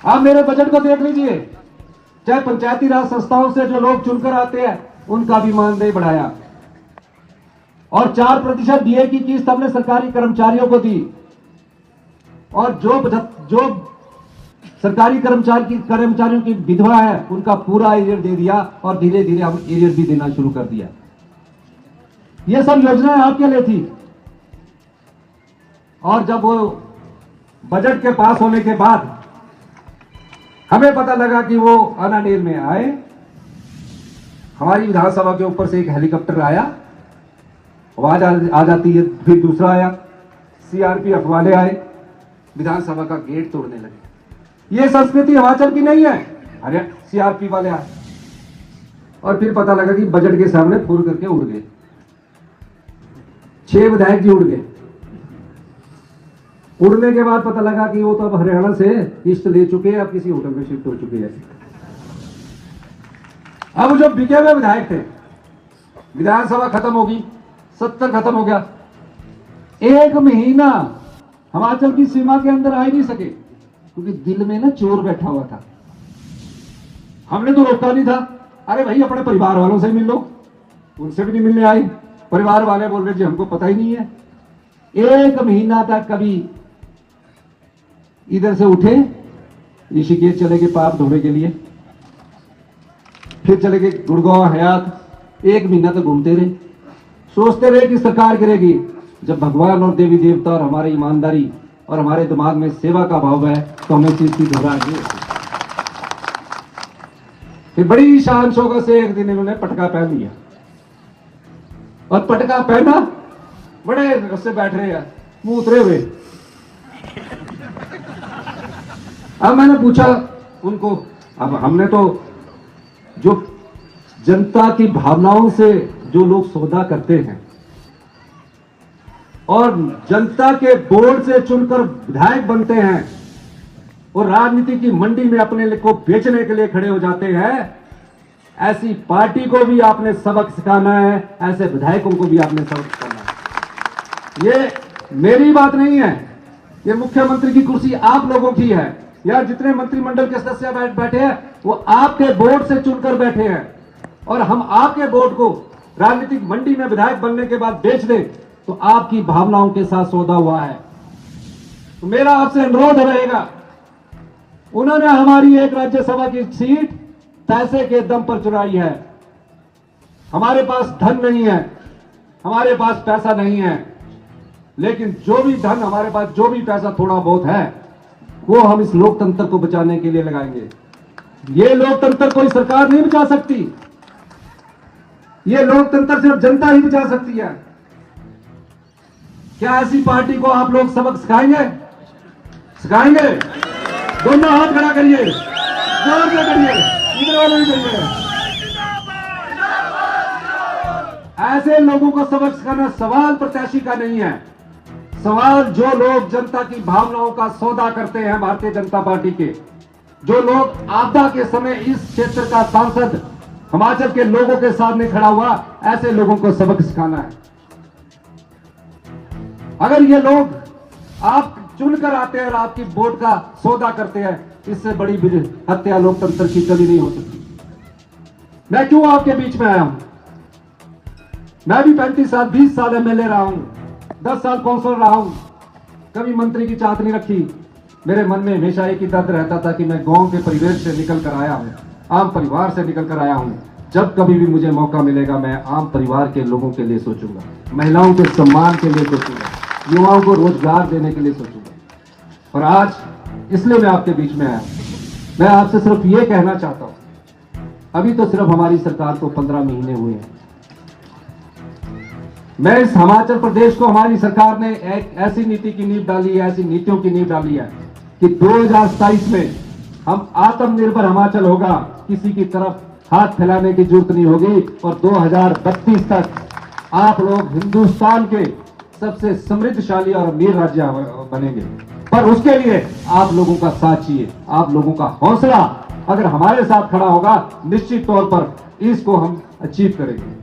आप मेरे बजट को देख लीजिए, चाहे पंचायती राज संस्थाओं से जो लोग चुनकर आते हैं उनका भी मानदेय बढ़ाया, और 4% डीए की किस्त हमने सरकारी कर्मचारियों को दी, और जो सरकारी कर्मचारियों की विधवा है उनका पूरा एरियर दे दिया, और धीरे धीरे हम एरियर भी देना शुरू कर दिया। ये सब योजनाएं आपके लिए थी। और जब वो बजट के पास होने के बाद हमें पता लगा कि वो अनाडेल में आए, हमारी विधानसभा के ऊपर से एक हेलीकॉप्टर आया, आवाज आ जाती है, फिर दूसरा आया, सीआरपीएफ वाले आए, विधानसभा का गेट तोड़ने लगे। ये संस्कृति हिमाचल की नहीं है। अरे सीआरपी वाले आए और फिर पता लगा कि बजट के सामने फूल करके उड़ गए, 6 विधायक जी उड़ गए। उड़ने के बाद पता लगा कि वो तो अब हरियाणा से किस्त ले चुके हैं, अब किसी होटल में शिफ्ट हो चुके हैं। अब जो बिके हुए विधायक थे, विधानसभा खत्म होगी, 70 खत्म हो गया, 1 महीना हिमाचल की सीमा के अंदर आ ही नहीं सके, क्योंकि दिल में ना चोर बैठा हुआ था। हमने तो रोका नहीं था, अरे भाई अपने परिवार वालों से मिल लो, उनसे भी नहीं मिलने आए। परिवार वाले बोल रहे जी हमको पता ही नहीं है। 1 महीना तक कभी इधर से उठे, ऋषिकेश चले गए पाप धोने के लिए, फिर चले गए गुड़गांव हयात, 1 महीना तक घूमते रहे, सोचते रहे कि सरकार गिरेगी। जब भगवान और देवी देवता और हमारी ईमानदारी और हमारे दिमाग में सेवा का भाव है तो हमें चीज की घबराहट। फिर बड़ी शान शौकत से एक दिन इन्होंने पटका पहन लिया, और पटका पहना, बड़े उससे बैठ रहे हैं मुंह उतरे हुए। अब मैंने पूछा उनको, अब हमने तो जो जनता की भावनाओं से जो लोग सौदा करते हैं और जनता के वोट से चुनकर विधायक बनते हैं और राजनीति की मंडी में अपने को बेचने के लिए खड़े हो जाते हैं, ऐसी पार्टी को भी आपने सबक सिखाना है, ऐसे विधायकों को भी आपने सबक सिखाना है। ये मेरी बात नहीं है, ये मुख्यमंत्री की कुर्सी आप लोगों की है। या जितने मंत्रिमंडल के सदस्य बैठे हैं वो आपके वोट से चुनकर बैठे हैं, और हम आपके वोट को राजनीतिक मंडी में विधायक बनने के बाद बेच दें तो आपकी भावनाओं के साथ सौदा हुआ है। तो मेरा आपसे अनुरोध रहेगा, उन्होंने हमारी एक राज्यसभा की सीट पैसे के दम पर चुराई है। हमारे पास धन नहीं है, हमारे पास पैसा नहीं है, लेकिन जो भी धन हमारे पास, जो भी पैसा थोड़ा बहुत है, वो हम इस लोकतंत्र को बचाने के लिए लगाएंगे। ये लोकतंत्र कोई सरकार नहीं बचा सकती, ये लोकतंत्र सिर्फ जनता ही बचा सकती है। क्या ऐसी पार्टी को आप लोग सबक सिखाएंगे? सिखाएंगे? दोनों हाथ खड़ा करिए, जोर से करिए, इधर वाले भी करिए। ऐसे लोगों को सबक सिखाना सवाल प्रत्याशी का नहीं है, सवाल जो लोग जनता की भावनाओं का सौदा करते हैं, भारतीय जनता पार्टी के, जो लोग आपदा के समय इस क्षेत्र का सांसद हिमाचल के लोगों के सामने खड़ा हुआ, ऐसे लोगों को सबक सिखाना है। अगर ये लोग आप चुनकर आते हैं और आपकी वोट का सौदा करते हैं, इससे बड़ी हत्या लोकतंत्र की कभी नहीं हो सकती। मैं क्यों आपके बीच में आया हूं? मैं भी 35 साल 20 साल एमएलए रहा हूं, 10 साल काउंसलर रहा हूं, कभी मंत्री की चाहत नहीं रखी। मेरे मन में हमेशा एक ही दर्द रहता था कि मैं गांव के परिवेश से निकल कर आया हूं, आम परिवार से निकल कर आया हूं। जब कभी भी मुझे मौका मिलेगा मैं आम परिवार के लोगों के लिए सोचूंगा, महिलाओं के सम्मान के लिए सोचूंगा, युवाओं को रोजगार देने के लिए सोचूंगा। और आज इसलिए मैं आपके बीच में आया। मैं आपसे सिर्फ ये कहना चाहता हूं, अभी तो सिर्फ हमारी सरकार को 15 महीने हुए हैं। मैं इस हिमाचल प्रदेश को, हमारी सरकार ने एक ऐसी नीति की नींव डाली है, ऐसी नीतियों की नींव डाली है कि 2027 में हम आत्मनिर्भर हिमाचल होगा, किसी की तरफ हाथ फैलाने की जरूरत नहीं होगी, और 2032 तक आप लोग हिंदुस्तान के सबसे समृद्धशाली और अमीर राज्य बनेंगे। पर उसके लिए आप लोगों का साथ चाहिए, आप लोगों का हौसला अगर हमारे साथ खड़ा होगा, निश्चित तौर पर इसको हम अचीव करेंगे।